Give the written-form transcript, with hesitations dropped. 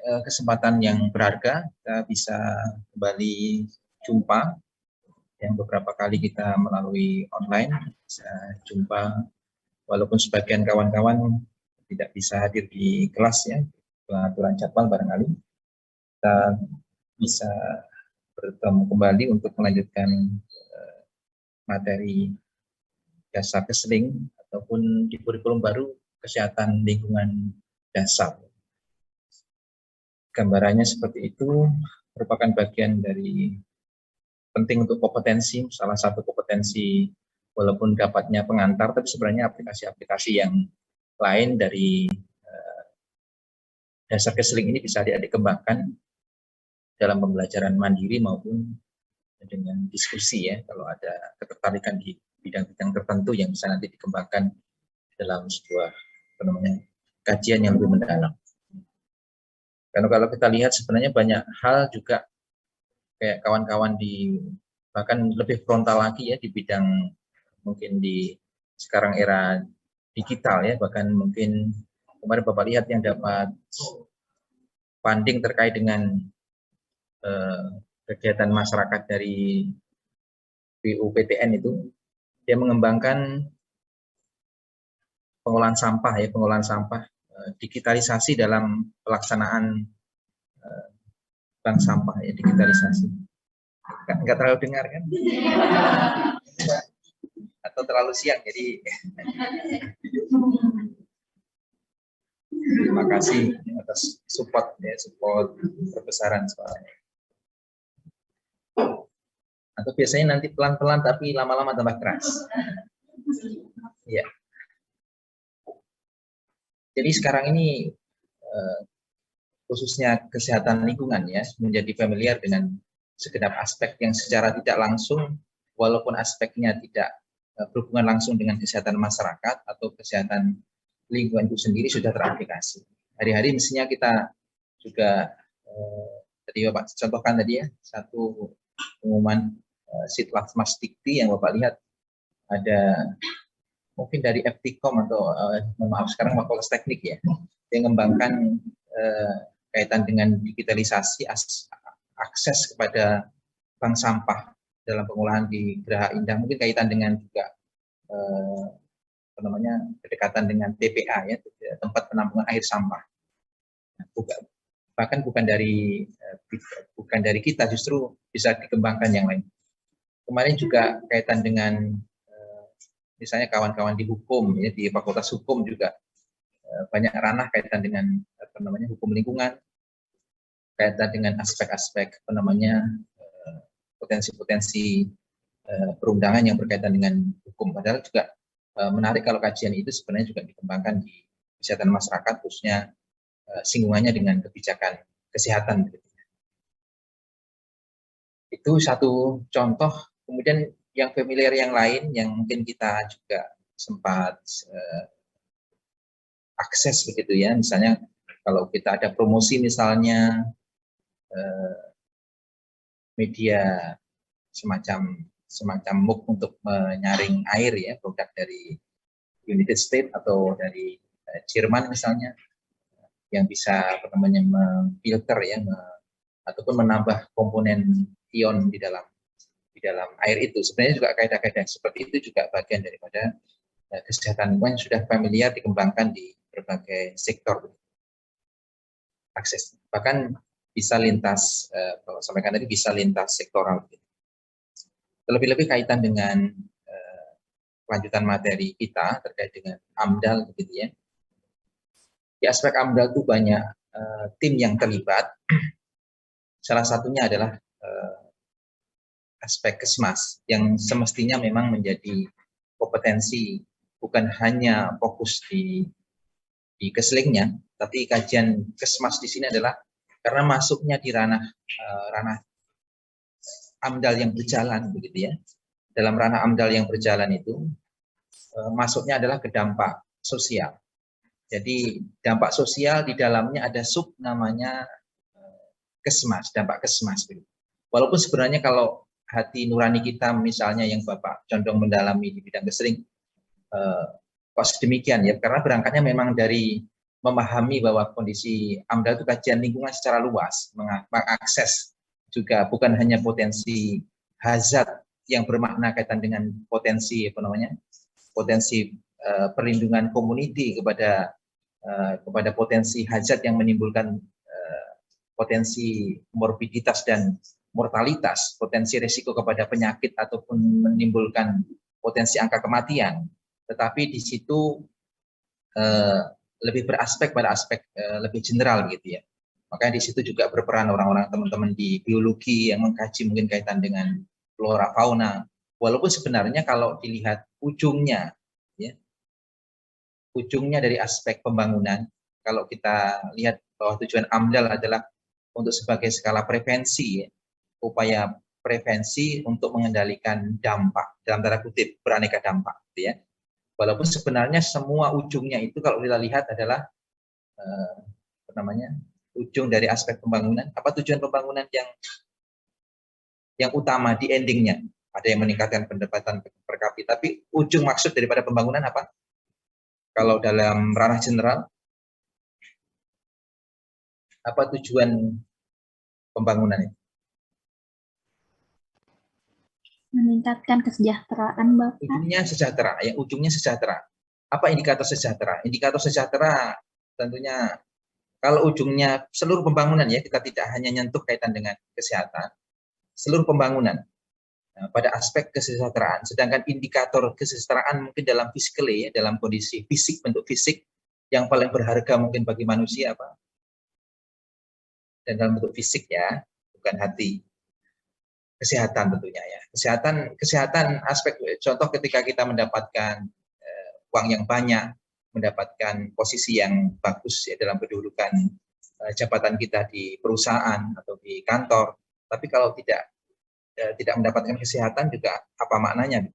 kesempatan yang berharga, kita bisa kembali jumpa. Yang beberapa kali kita melalui online, bisa jumpa, walaupun sebagian kawan-kawan tidak bisa hadir di kelas ya, pengaturan jadwal barangkali, kita bisa bertemu kembali untuk melanjutkan materi dasar keseling ataupun di kurikulum baru kesehatan lingkungan dasar. Gambarannya seperti itu, merupakan bagian dari penting untuk kompetensi, salah satu kompetensi walaupun dapatnya pengantar, tapi sebenarnya aplikasi-aplikasi yang lain dari dasar keseling ini bisa dikembangkan dalam pembelajaran mandiri maupun dengan diskusi ya, kalau ada ketertarikan di bidang-bidang tertentu yang bisa nanti dikembangkan dalam sebuah kajian yang lebih mendalam. Karena kalau kita lihat sebenarnya banyak hal juga kayak kawan-kawan di bahkan lebih frontal lagi ya di bidang mungkin di sekarang era digital ya, bahkan mungkin kemarin Bapak lihat yang dapat funding terkait dengan kegiatan masyarakat dari BUPTN itu, dia mengembangkan pengolahan sampah ya, digitalisasi dalam pelaksanaan bank sampah ya, digitalisasi. Nggak terlalu dengar kan? Atau terlalu siang, jadi terima kasih atas support perbesaran suaranya. Atau biasanya nanti pelan-pelan tapi lama-lama tambah keras. Ya. Jadi sekarang ini khususnya kesehatan lingkungan ya, menjadi familiar dengan segenap aspek yang secara tidak langsung, walaupun aspeknya tidak berhubungan langsung dengan kesehatan masyarakat atau kesehatan lingkungan itu sendiri sudah teraplikasi. Hari-hari mestinya kita juga tadi Bapak contohkan tadi ya, satu pengumuman Sitlatmas Dikti yang Bapak lihat ada mungkin dari FTCOM atau maaf sekarang Fakultas Teknik ya, yang mengembangkan kaitan dengan digitalisasi akses kepada bank sampah dalam pengolahan di Geraha Indah, mungkin kaitan dengan juga kedekatan dengan TPA ya, tempat penampungan air sampah. Bahkan bukan dari kita, justru bisa dikembangkan yang lain. Kemarin juga kaitan dengan misalnya kawan-kawan di hukum ya, di Fakultas Hukum juga banyak ranah kaitan dengan hukum lingkungan, kaitan dengan aspek-aspek potensi-potensi perundangan yang berkaitan dengan hukum. Padahal juga menarik kalau kajian itu sebenarnya juga dikembangkan di kesehatan masyarakat, khususnya singgungannya dengan kebijakan kesehatan. Itu satu contoh. Kemudian yang familiar yang lain yang mungkin kita juga sempat akses begitu ya, misalnya kalau kita ada promosi misalnya media semacam MOOC untuk menyaring air ya, produk dari United States atau dari Jerman misalnya, yang bisa memfilter ya, ataupun menambah komponen ion di dalam air itu. Sebenarnya juga kaidah-kaidah seperti itu juga bagian daripada kesehatan lingkungan yang sudah familiar dikembangkan di berbagai sektor akses. Bahkan bisa lintas, kalau sampaikan tadi bisa lintas sektoral. Terlebih-lebih kaitan dengan kelanjutan materi kita terkait dengan AMDAL begitu ya. Di aspek AMDAL itu banyak tim yang terlibat. Salah satunya adalah aspek Kesmas yang semestinya memang menjadi kompetensi bukan hanya fokus di keselingnya, tapi kajian Kesmas di sini adalah karena masuknya di ranah AMDAL yang berjalan begitu ya. Dalam ranah AMDAL yang berjalan itu masuknya adalah ke dampak sosial. Jadi dampak sosial di dalamnya ada sub namanya Kesmas, dampak Kesmas. Walaupun sebenarnya kalau hati nurani kita misalnya yang Bapak condong mendalami di bidang keseling, kok sedemikian ya, karena berangkatnya memang dari memahami bahwa kondisi AMDAL itu kajian lingkungan secara luas, mengakses juga bukan hanya potensi hazard yang bermakna kaitan dengan potensi potensi perlindungan community kepada potensi hazard yang menimbulkan potensi morbiditas dan mortalitas, potensi risiko kepada penyakit ataupun menimbulkan potensi angka kematian. Tetapi di situ lebih beraspek pada aspek lebih general gitu ya. Makanya di situ juga berperan orang-orang teman-teman di biologi yang mengkaji mungkin kaitan dengan flora fauna. Walaupun sebenarnya kalau dilihat ujungnya, ya, ujungnya dari aspek pembangunan, kalau kita lihat bahwa tujuan AMDAL adalah untuk sebagai skala prevensi, ya, upaya prevensi untuk mengendalikan dampak dalam tanda kutip beraneka dampak, gitu ya. Walaupun sebenarnya semua ujungnya itu kalau kita lihat adalah ujung dari aspek pembangunan. Apa tujuan pembangunan yang utama di endingnya? Ada yang meningkatkan pendapatan per kapita, tapi ujung maksud daripada pembangunan apa? Kalau dalam ranah general, apa tujuan pembangunan itu? Meningkatkan kesejahteraan, Bapak. Ujungnya sejahtera, ya, ujungnya sejahtera. Apa indikator sejahtera? Indikator sejahtera tentunya kalau ujungnya seluruh pembangunan, ya, kita tidak hanya nyentuh kaitan dengan kesehatan, seluruh pembangunan pada aspek kesejahteraan. Sedangkan indikator kesejahteraan mungkin dalam physically, ya, dalam kondisi fisik, bentuk fisik yang paling berharga mungkin bagi manusia apa? Dan dalam bentuk fisik, ya, bukan hati. Kesehatan tentunya, ya. Kesehatan aspek contoh ketika kita mendapatkan uang yang banyak, mendapatkan posisi yang bagus, ya, dalam kedudukan jabatan kita di perusahaan atau di kantor, tapi kalau tidak mendapatkan kesehatan juga apa maknanya?